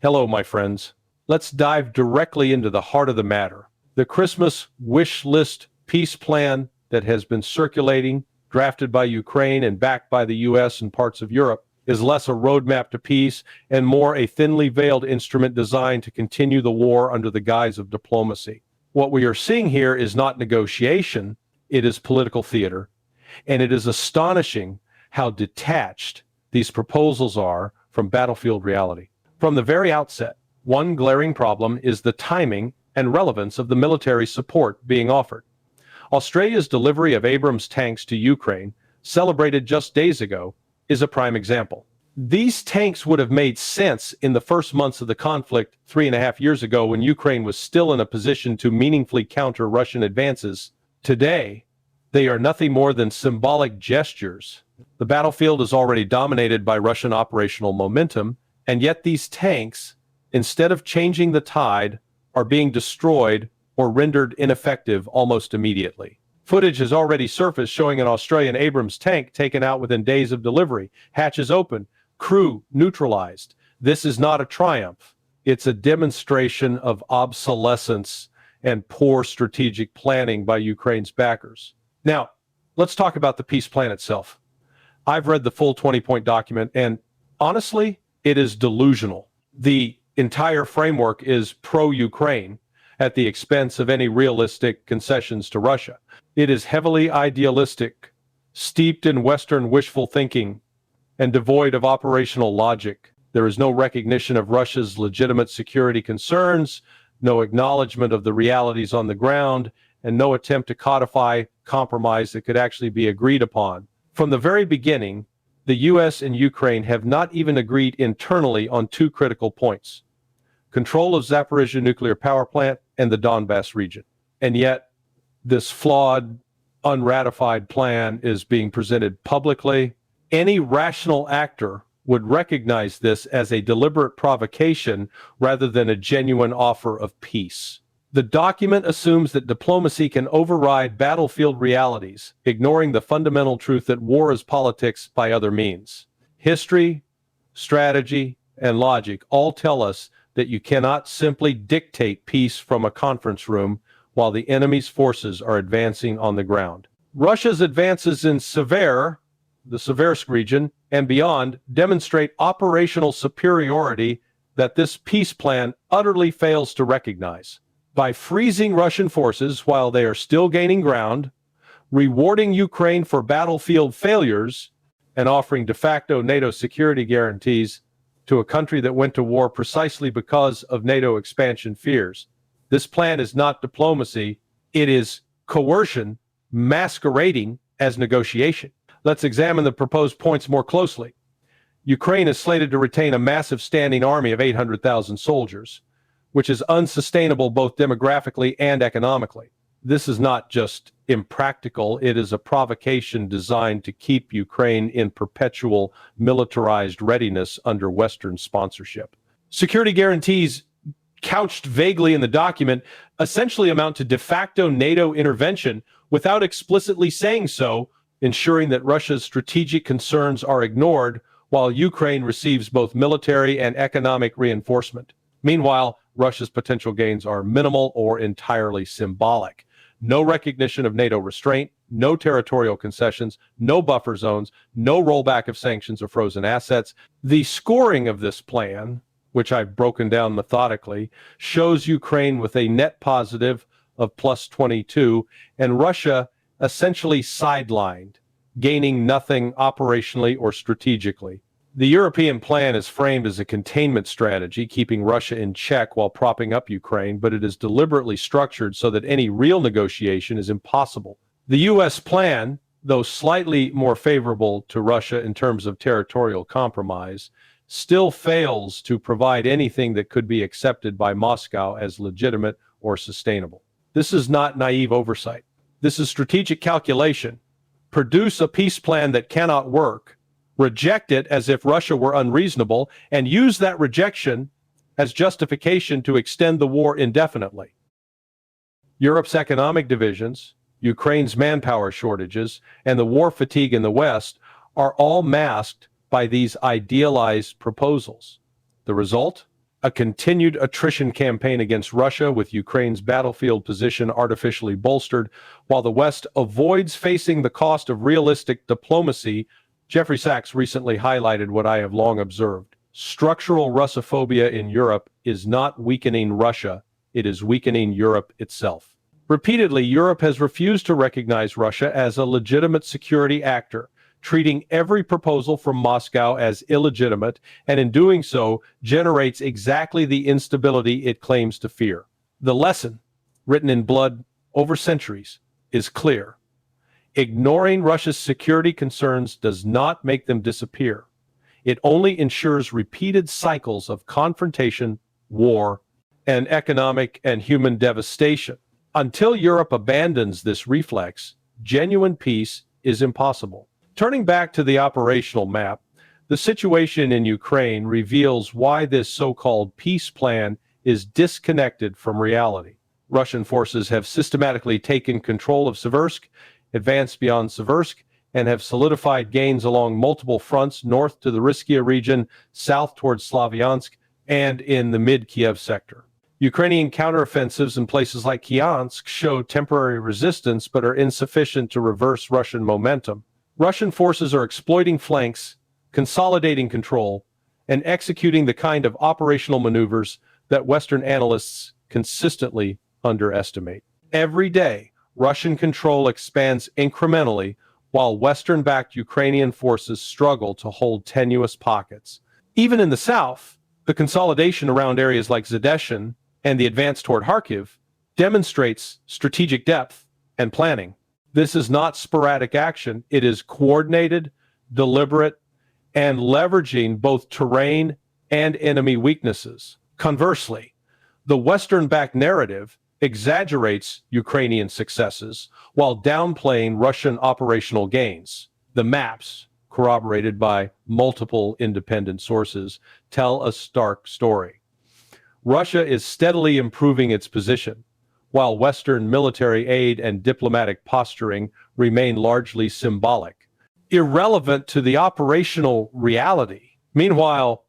Hello, my friends. Let's dive directly into the heart of the matter. The Christmas wish list peace plan that has been circulating, drafted by Ukraine and backed by the US and parts of Europe, is less a roadmap to peace and more a thinly veiled instrument designed to continue the war under the guise of diplomacy. What we are seeing here is not negotiation, it is political theater, and it is astonishing how detached these proposals are from battlefield reality. From the very outset, one glaring problem is the timing and relevance of the military support being offered. Australia's delivery of Abrams tanks to Ukraine, celebrated just days ago, is a prime example. These tanks would have made sense in the first months of the conflict 3.5 years ago when Ukraine was still in a position to meaningfully counter Russian advances. Today, they are nothing more than symbolic gestures. The battlefield is already dominated by Russian operational momentum, and yet these tanks, instead of changing the tide, are being destroyed or rendered ineffective almost immediately. Footage has already surfaced showing an Australian Abrams tank taken out within days of delivery, hatches open, crew neutralized. This is not a triumph. It's a demonstration of obsolescence and poor strategic planning by Ukraine's backers. Now, let's talk about the peace plan itself. I've read the full 20-point document, and honestly, it is delusional. The entire framework is pro-Ukraine at the expense of any realistic concessions to Russia. It is heavily idealistic, steeped in Western wishful thinking, and devoid of operational logic. There is no recognition of Russia's legitimate security concerns, no acknowledgement of the realities on the ground, and no attempt to codify compromise that could actually be agreed upon. From the very beginning, the US and Ukraine have not even agreed internally on two critical points: control of Zaporizhzhia nuclear power plant and the Donbass region. And yet, this flawed, unratified plan is being presented publicly. Any rational actor would recognize this as a deliberate provocation rather than a genuine offer of peace. The document assumes that diplomacy can override battlefield realities, ignoring the fundamental truth that war is politics by other means. History, strategy, and logic all tell us that you cannot simply dictate peace from a conference room while the enemy's forces are advancing on the ground. Russia's advances in the Seversk region, and beyond demonstrate operational superiority that this peace plan utterly fails to recognize. By freezing Russian forces while they are still gaining ground, rewarding Ukraine for battlefield failures, and offering de facto NATO security guarantees to a country that went to war precisely because of NATO expansion fears. This plan is not diplomacy, it is coercion masquerading as negotiation. Let's examine the proposed points more closely. Ukraine is slated to retain a massive standing army of 800,000 soldiers, which is unsustainable both demographically and economically. This is not just impractical, it is a provocation designed to keep Ukraine in perpetual militarized readiness under Western sponsorship. Security guarantees, couched vaguely in the document, essentially amount to de facto NATO intervention without explicitly saying so, ensuring that Russia's strategic concerns are ignored while Ukraine receives both military and economic reinforcement. Meanwhile, Russia's potential gains are minimal or entirely symbolic. No recognition of NATO restraint, no territorial concessions, no buffer zones, no rollback of sanctions or frozen assets. The scoring of this plan, which I've broken down methodically, shows Ukraine with a net positive of plus 22, and Russia essentially sidelined, gaining nothing operationally or strategically. The European plan is framed as a containment strategy, keeping Russia in check while propping up Ukraine, but it is deliberately structured so that any real negotiation is impossible. The US plan, though slightly more favorable to Russia in terms of territorial compromise, still fails to provide anything that could be accepted by Moscow as legitimate or sustainable. This is not naive oversight. This is strategic calculation. Produce a peace plan that cannot work, reject it as if Russia were unreasonable, and use that rejection as justification to extend the war indefinitely. Europe's economic divisions, Ukraine's manpower shortages, and the war fatigue in the West are all masked by these idealized proposals. The result? a continued attrition campaign against Russia with Ukraine's battlefield position artificially bolstered, while the West avoids facing the cost of realistic diplomacy. Jeffrey Sachs recently highlighted what I have long observed. Structural Russophobia in Europe is not weakening Russia, it is weakening Europe itself. Repeatedly, Europe has refused to recognize Russia as a legitimate security actor, treating every proposal from Moscow as illegitimate, and in doing so, generates exactly the instability it claims to fear. The lesson, written in blood over centuries, is clear. Ignoring Russia's security concerns does not make them disappear. It only ensures repeated cycles of confrontation, war, and economic and human devastation. Until Europe abandons this reflex, genuine peace is impossible. Turning back to the operational map, the situation in Ukraine reveals why this so-called peace plan is disconnected from reality. Russian forces have systematically taken control of Seversk, advanced beyond Seversk, and have solidified gains along multiple fronts north to the Riskia region, south towards Slavyansk, and in the mid-Kiev sector. Ukrainian counteroffensives in places like Kyiansk show temporary resistance but are insufficient to reverse Russian momentum. Russian forces are exploiting flanks, consolidating control, and executing the kind of operational maneuvers that Western analysts consistently underestimate. Every day, Russian control expands incrementally while Western-backed Ukrainian forces struggle to hold tenuous pockets. Even in the south, the consolidation around areas like Zadeshin and the advance toward Kharkiv demonstrates strategic depth and planning. This is not sporadic action. It is coordinated, deliberate, and leveraging both terrain and enemy weaknesses. Conversely, the Western-backed narrative exaggerates Ukrainian successes while downplaying Russian operational gains. The maps, corroborated by multiple independent sources, tell a stark story. Russia is steadily improving its position, while Western military aid and diplomatic posturing remain largely symbolic, irrelevant to the operational reality. Meanwhile,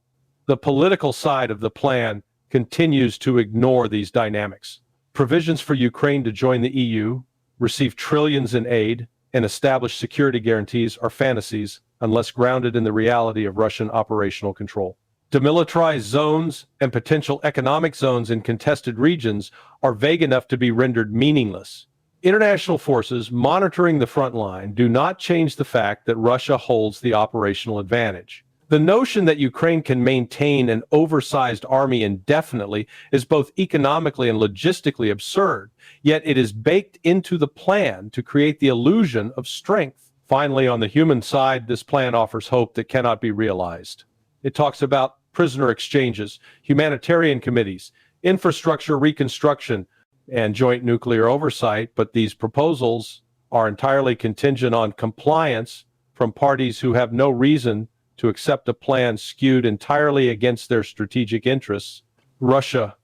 the political side of the plan continues to ignore these dynamics. Provisions for Ukraine to join the EU, receive trillions in aid, and establish security guarantees are fantasies unless grounded in the reality of Russian operational control. Demilitarized zones and potential economic zones in contested regions are vague enough to be rendered meaningless. International forces monitoring the front line do not change the fact that Russia holds the operational advantage. The notion that Ukraine can maintain an oversized army indefinitely is both economically and logistically absurd, yet it is baked into the plan to create the illusion of strength. Finally, on the human side, this plan offers hope that cannot be realized. It talks about prisoner exchanges, humanitarian committees, infrastructure reconstruction, and joint nuclear oversight, but these proposals are entirely contingent on compliance from parties who have no reason to accept a plan skewed entirely against their strategic interests. Russia,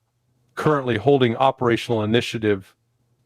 currently holding operational initiative,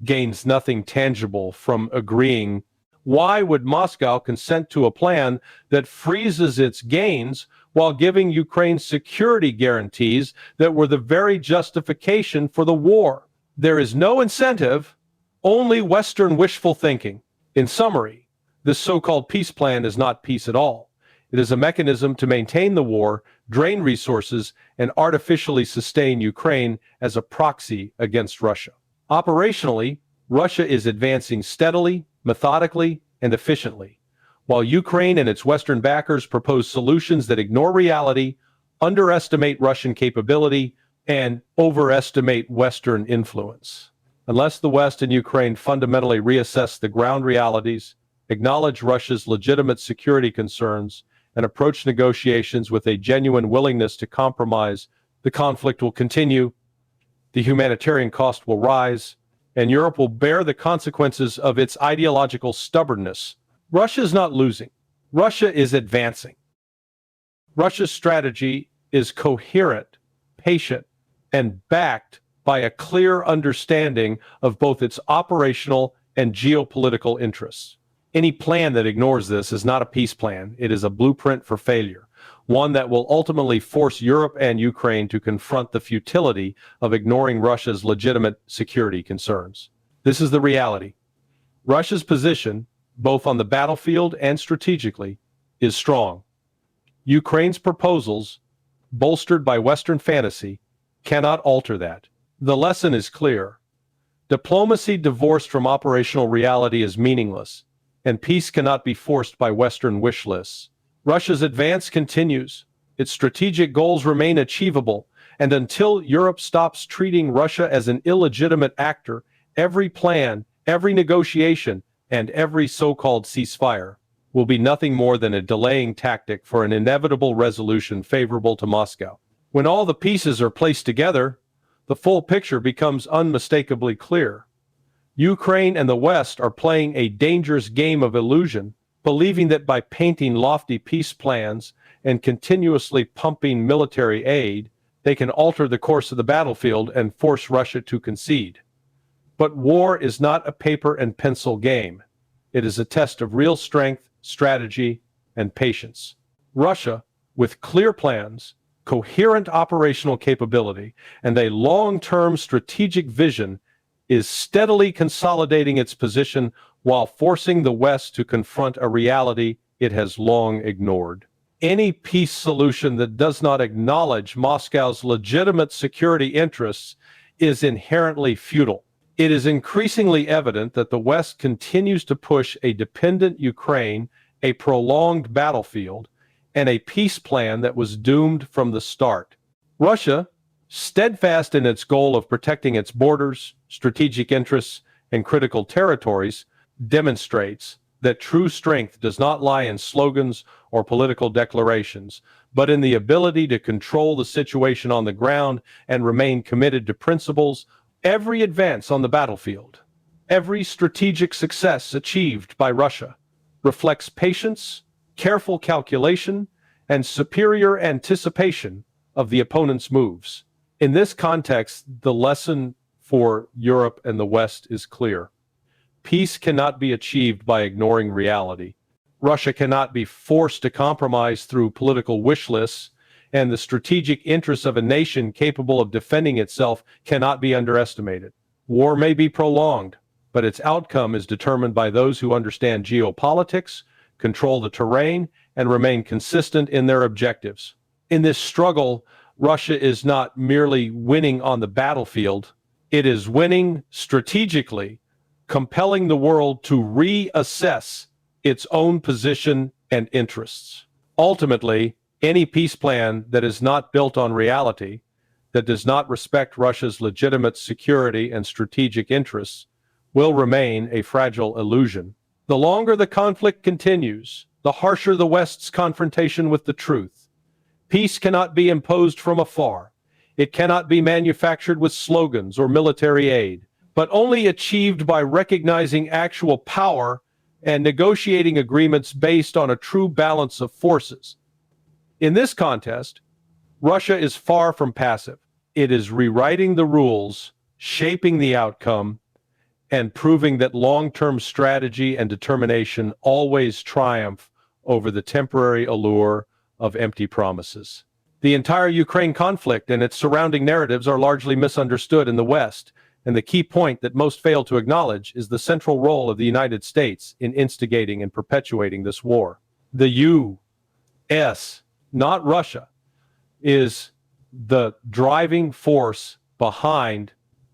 gains nothing tangible from agreeing. Why would Moscow consent to a plan that freezes its gains while giving Ukraine security guarantees that were the very justification for the war? There is no incentive, only Western wishful thinking. In summary, this so-called peace plan is not peace at all. It is a mechanism to maintain the war, drain resources, and artificially sustain Ukraine as a proxy against Russia. Operationally, Russia is advancing steadily, methodically, and efficiently, while Ukraine and its Western backers propose solutions that ignore reality, underestimate Russian capability, and overestimate Western influence. Unless the West and Ukraine fundamentally reassess the ground realities, acknowledge Russia's legitimate security concerns, and approach negotiations with a genuine willingness to compromise, the conflict will continue, the humanitarian cost will rise, and Europe will bear the consequences of its ideological stubbornness. Russia is not losing. Russia is advancing. Russia's strategy is coherent, patient, and backed by a clear understanding of both its operational and geopolitical interests. Any plan that ignores this is not a peace plan. It is a blueprint for failure, one that will ultimately force Europe and Ukraine to confront the futility of ignoring Russia's legitimate security concerns. This is the reality. Russia's position, both on the battlefield and strategically, is strong. Ukraine's proposals, bolstered by Western fantasy, cannot alter that. The lesson is clear. Diplomacy divorced from operational reality is meaningless, and peace cannot be forced by Western wish lists. Russia's advance continues. Its strategic goals remain achievable, and until Europe stops treating Russia as an illegitimate actor, every plan, every negotiation, and every so-called ceasefire will be nothing more than a delaying tactic for an inevitable resolution favorable to Moscow. When all the pieces are placed together, the full picture becomes unmistakably clear. Ukraine and the West are playing a dangerous game of illusion, believing that by painting lofty peace plans and continuously pumping military aid, they can alter the course of the battlefield and force Russia to concede. But war is not a paper and pencil game. It is a test of real strength, strategy, and patience. Russia, with clear plans, coherent operational capability, and a long-term strategic vision, is steadily consolidating its position while forcing the West to confront a reality it has long ignored. Any peace solution that does not acknowledge Moscow's legitimate security interests is inherently futile. It is increasingly evident that the West continues to push a dependent Ukraine, a prolonged battlefield, and a peace plan that was doomed from the start. Russia, steadfast in its goal of protecting its borders, strategic interests, and critical territories, demonstrates that true strength does not lie in slogans or political declarations, but in the ability to control the situation on the ground and remain committed to principles. Every advance on the battlefield, every strategic success achieved by Russia, reflects patience, careful calculation, and superior anticipation of the opponent's moves. In this context, the lesson for Europe and the West is clear. Peace cannot be achieved by ignoring reality. Russia cannot be forced to compromise through political wish lists, and the strategic interests of a nation capable of defending itself cannot be underestimated. War may be prolonged, but its outcome is determined by those who understand geopolitics, control the terrain, and remain consistent in their objectives. In this struggle, Russia is not merely winning on the battlefield, it is winning strategically, compelling the world to reassess its own position and interests. Ultimately, any peace plan that is not built on reality, that does not respect Russia's legitimate security and strategic interests, will remain a fragile illusion. The longer the conflict continues, the harsher the West's confrontation with the truth. Peace cannot be imposed from afar. It cannot be manufactured with slogans or military aid, but only achieved by recognizing actual power and negotiating agreements based on a true balance of forces. In this contest, Russia is far from passive. It is rewriting the rules, shaping the outcome, and proving that long-term strategy and determination always triumph over the temporary allure of empty promises. The entire Ukraine conflict and its surrounding narratives are largely misunderstood in the West, and the key point that most fail to acknowledge is the central role of the United States in instigating and perpetuating this war. The U.S., not Russia, is the driving force behind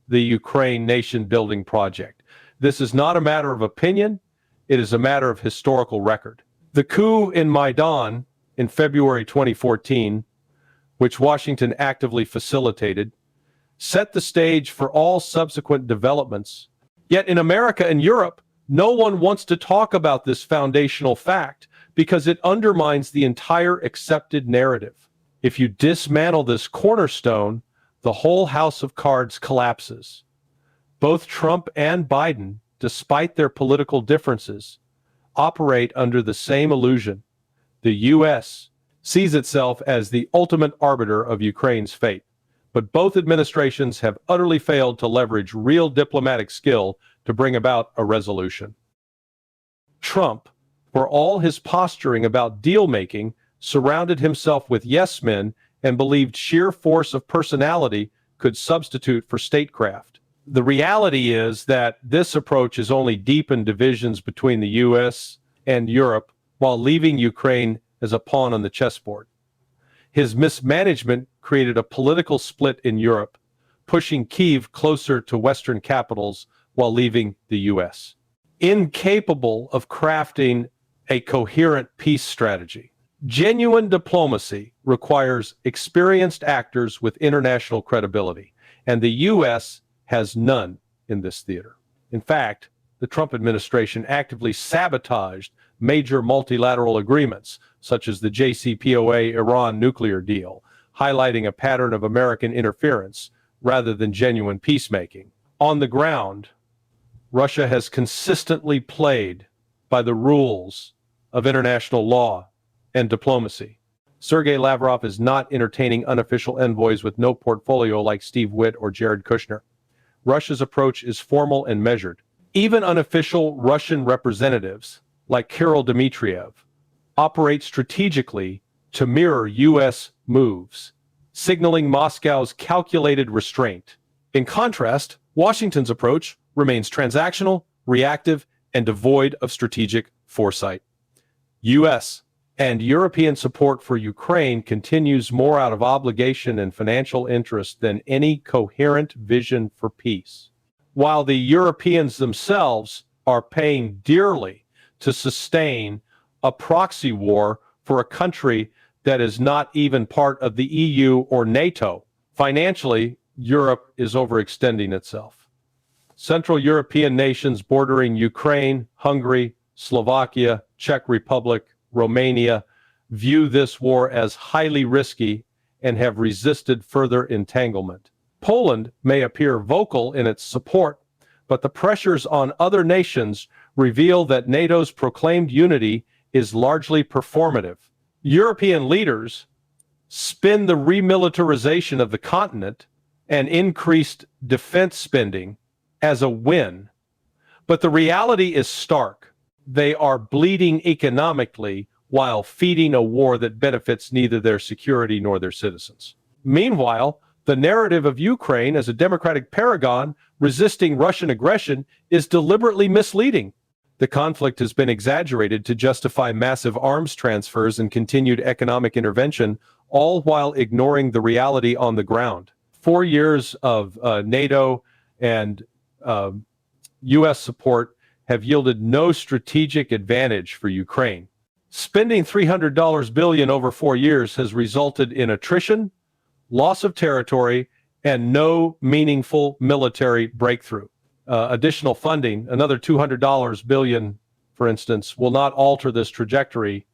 the Ukraine nation-building project. This is not a matter of opinion, it is a matter of historical record. The coup in Maidan in February 2014, which Washington actively facilitated, set the stage for all subsequent developments. Yet in America and Europe, no one wants to talk about this foundational fact because it undermines the entire accepted narrative. If you dismantle this cornerstone, the whole house of cards collapses. Both Trump and Biden, despite their political differences, operate under the same illusion. The U.S. sees itself as the ultimate arbiter of Ukraine's fate, but both administrations have utterly failed to leverage real diplomatic skill to bring about a resolution. Trump, for all his posturing about deal-making, surrounded himself with yes-men and believed sheer force of personality could substitute for statecraft. The reality is that this approach has only deepened divisions between the U.S. and Europe while leaving Ukraine as a pawn on the chessboard. His mismanagement created a political split in Europe, pushing Kyiv closer to Western capitals while leaving the U.S. incapable of crafting a coherent peace strategy. Genuine diplomacy requires experienced actors with international credibility, and the U.S. has none in this theater. In fact, the Trump administration actively sabotaged major multilateral agreements, such as the JCPOA Iran nuclear deal, highlighting a pattern of American interference rather than genuine peacemaking. On the ground, Russia has consistently played by the rules of international law and diplomacy. Sergei Lavrov is not entertaining unofficial envoys with no portfolio like Steve Witt or Jared Kushner. Russia's approach is formal and measured. Even unofficial Russian representatives, like Kirill Dmitriev, operate strategically to mirror U.S. moves, signaling Moscow's calculated restraint. In contrast, Washington's approach remains transactional, reactive, and devoid of strategic foresight. U.S. and European support for Ukraine continues more out of obligation and financial interest than any coherent vision for peace. While the Europeans themselves are paying dearly to sustain a proxy war for a country that is not even part of the EU or NATO, financially, Europe is overextending itself. Central European nations bordering Ukraine, Hungary, Slovakia, Czech Republic, Romania view this war as highly risky and have resisted further entanglement. Poland may appear vocal in its support, but the pressures on other nations reveal that NATO's proclaimed unity is largely performative. European leaders spin the remilitarization of the continent and increased defense spending as a win, but the reality is stark. They are bleeding economically while feeding a war that benefits neither their security nor their citizens. Meanwhile, the narrative of Ukraine as a democratic paragon resisting Russian aggression is deliberately misleading. The conflict has been exaggerated to justify massive arms transfers and continued economic intervention, all while ignoring the reality on the ground. 4 years of NATO and U.S. support have yielded no strategic advantage for Ukraine. Spending $300 billion over 4 years has resulted in attrition, loss of territory, and no meaningful military breakthrough. Additional funding, another $200 billion, for instance, will not alter this trajectory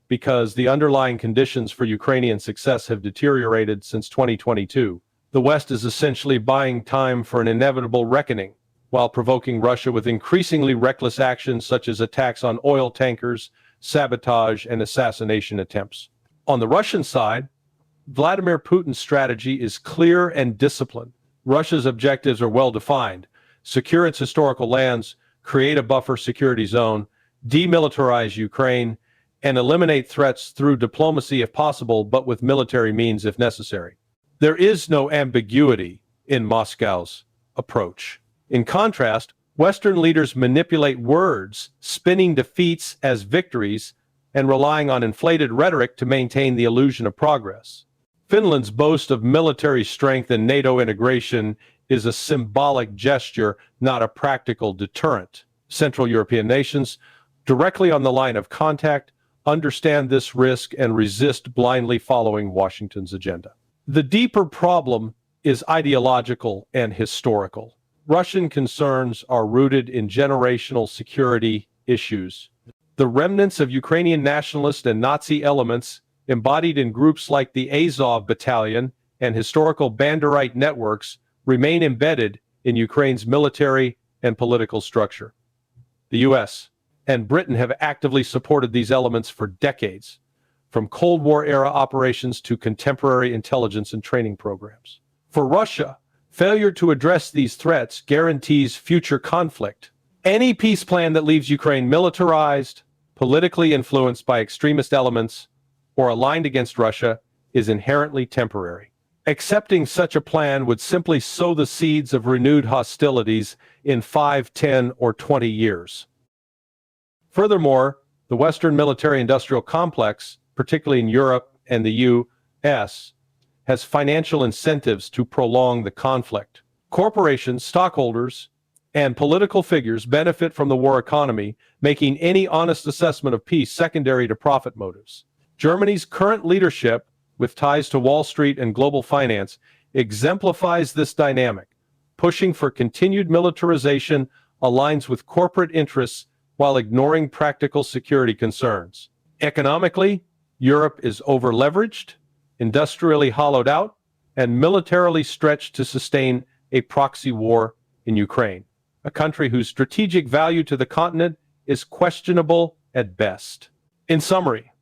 because the underlying conditions for Ukrainian success have deteriorated since 2022. The West is essentially buying time for an inevitable reckoning, while provoking Russia with increasingly reckless actions such as attacks on oil tankers, sabotage, and assassination attempts. On the Russian side, Vladimir Putin's strategy is clear and disciplined. Russia's objectives are well defined: secure its historical lands, create a buffer security zone, demilitarize Ukraine, and eliminate threats through diplomacy if possible, but with military means if necessary. There is no ambiguity in Moscow's approach. In contrast, Western leaders manipulate words, spinning defeats as victories, and relying on inflated rhetoric to maintain the illusion of progress. Finland's boast of military strength and NATO integration is a symbolic gesture, not a practical deterrent. Central European nations, directly on the line of contact, understand this risk and resist blindly following Washington's agenda. The deeper problem is ideological and historical. Russian concerns are rooted in generational security issues. The remnants of Ukrainian nationalist and Nazi elements embodied in groups like the Azov Battalion and historical Banderite networks remain embedded in Ukraine's military and political structure. The U.S. and Britain have actively supported these elements for decades, from Cold War-era operations to contemporary intelligence and training programs. For Russia, failure to address these threats guarantees future conflict. Any peace plan that leaves Ukraine militarized, politically influenced by extremist elements, or aligned against Russia is inherently temporary. Accepting such a plan would simply sow the seeds of renewed hostilities in 5, 10, or 20 years. Furthermore, the Western military-industrial complex, particularly in Europe and the U.S., has financial incentives to prolong the conflict. Corporations, stockholders, and political figures benefit from the war economy, making any honest assessment of peace secondary to profit motives. Germany's current leadership, with ties to Wall Street and global finance, exemplifies this dynamic. Pushing for continued militarization aligns with corporate interests while ignoring practical security concerns. Economically, Europe is over-leveraged, industrially hollowed out, and militarily stretched to sustain a proxy war in Ukraine, a country whose strategic value to the continent is questionable at best. In summary,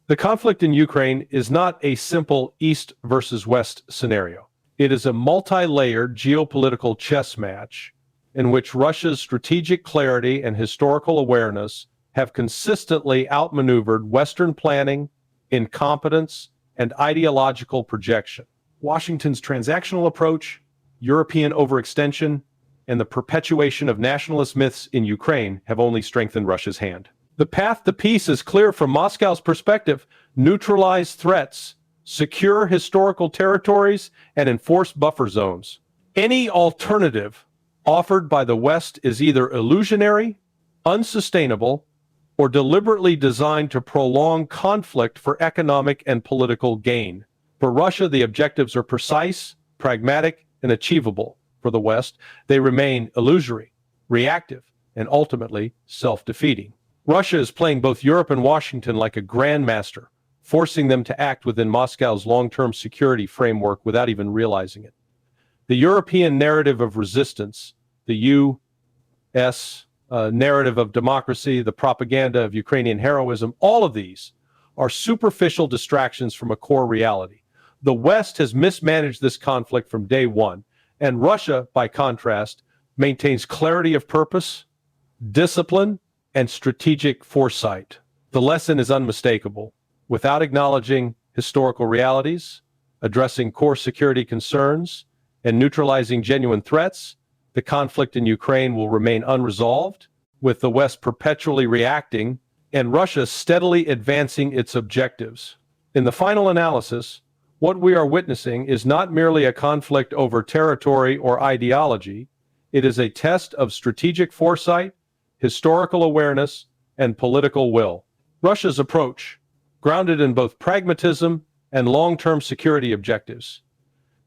the conflict in Ukraine is not a simple East versus West scenario. It is a multi-layered geopolitical chess match in which Russia's strategic clarity and historical awareness have consistently outmaneuvered Western planning, incompetence, and ideological projection. Washington's transactional approach, European overextension, and the perpetuation of nationalist myths in Ukraine have only strengthened Russia's hand. The path to peace is clear from Moscow's perspective: neutralize threats, secure historical territories, and enforce buffer zones. Any alternative offered by the West is either illusionary, unsustainable, or deliberately designed to prolong conflict for economic and political gain. For Russia, the objectives are precise, pragmatic, and achievable. For the West, they remain illusory, reactive, and ultimately self-defeating. Russia is playing both Europe and Washington like a grandmaster, forcing them to act within Moscow's long-term security framework without even realizing it. The European narrative of resistance, the U.S. Narrative of democracy, the propaganda of Ukrainian heroism, all of these are superficial distractions from a core reality. The West has mismanaged this conflict from day one, and Russia, by contrast, maintains clarity of purpose, discipline, and strategic foresight. The lesson is unmistakable. Without acknowledging historical realities, addressing core security concerns, and neutralizing genuine threats, the conflict in Ukraine will remain unresolved, with the West perpetually reacting and Russia steadily advancing its objectives. In the final analysis, what we are witnessing is not merely a conflict over territory or ideology. It is a test of strategic foresight, historical awareness, and political will. Russia's approach, grounded in both pragmatism and long-term security objectives,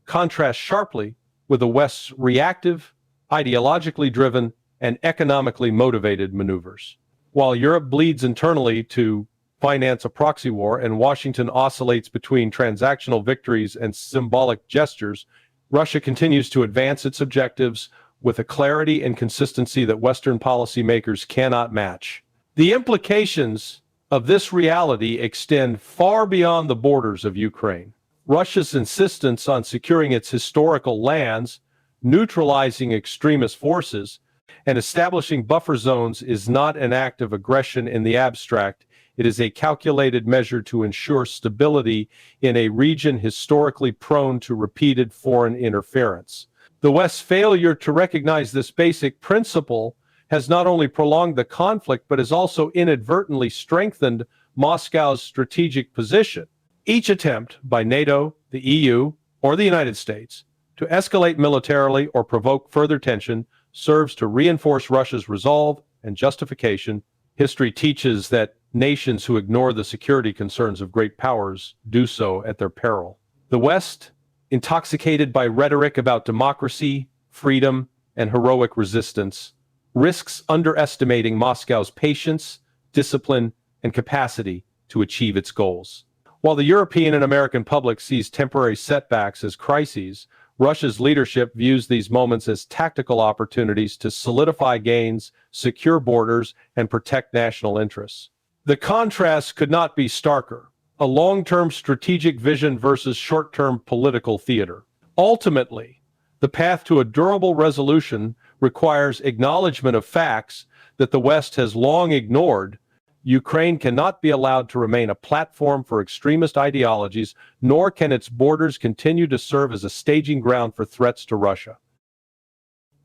contrasts sharply with the West's reactive, ideologically driven, and economically motivated maneuvers. While Europe bleeds internally to finance a proxy war and Washington oscillates between transactional victories and symbolic gestures, Russia continues to advance its objectives with a clarity and consistency that Western policymakers cannot match. The implications of this reality extend far beyond the borders of Ukraine. Russia's insistence on securing its historical lands, neutralizing extremist forces, and establishing buffer zones is not an act of aggression in the abstract. It is a calculated measure to ensure stability in a region historically prone to repeated foreign interference. The West's failure to recognize this basic principle has not only prolonged the conflict, but has also inadvertently strengthened Moscow's strategic position. Each attempt by NATO, the EU, or the United States to escalate militarily or provoke further tension serves to reinforce Russia's resolve and justification. History teaches that nations who ignore the security concerns of great powers do so at their peril. The West, intoxicated by rhetoric about democracy, freedom, and heroic resistance, risks underestimating Moscow's patience, discipline, and capacity to achieve its goals. While the European and American public sees temporary setbacks as crises, Russia's leadership views these moments as tactical opportunities to solidify gains, secure borders, and protect national interests. The contrast could not be starker: a long-term strategic vision versus short-term political theater. Ultimately, the path to a durable resolution requires acknowledgement of facts that the West has long ignored. Ukraine cannot be allowed to remain a platform for extremist ideologies, nor can its borders continue to serve as a staging ground for threats to Russia.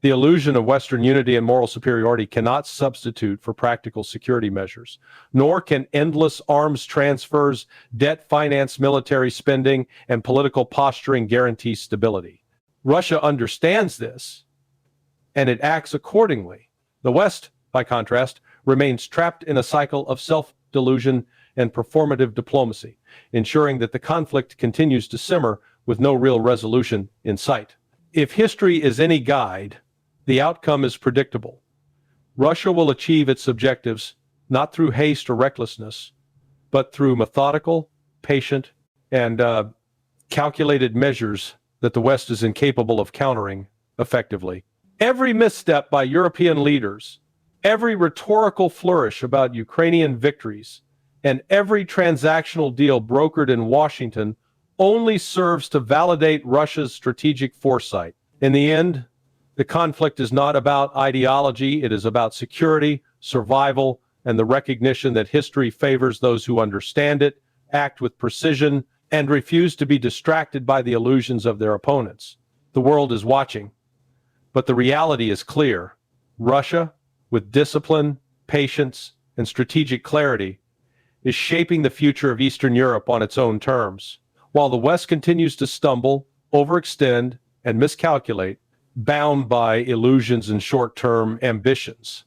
The illusion of Western unity and moral superiority cannot substitute for practical security measures, nor can endless arms transfers, debt finance military spending, and political posturing guarantee stability. Russia understands this, and it acts accordingly. The West, by contrast, remains trapped in a cycle of self-delusion and performative diplomacy, ensuring that the conflict continues to simmer with no real resolution in sight. If history is any guide, the outcome is predictable. Russia will achieve its objectives not through haste or recklessness, but through methodical, patient, and calculated measures that the West is incapable of countering effectively. Every misstep by European leaders, every rhetorical flourish about Ukrainian victories, and every transactional deal brokered in Washington only serves to validate Russia's strategic foresight. In the end, the conflict is not about ideology, it is about security, survival, and the recognition that history favors those who understand it, act with precision, and refuse to be distracted by the illusions of their opponents. The world is watching, but the reality is clear. Russia, with discipline, patience, and strategic clarity, is shaping the future of Eastern Europe on its own terms, while the West continues to stumble, overextend, and miscalculate, bound by illusions and short-term ambitions.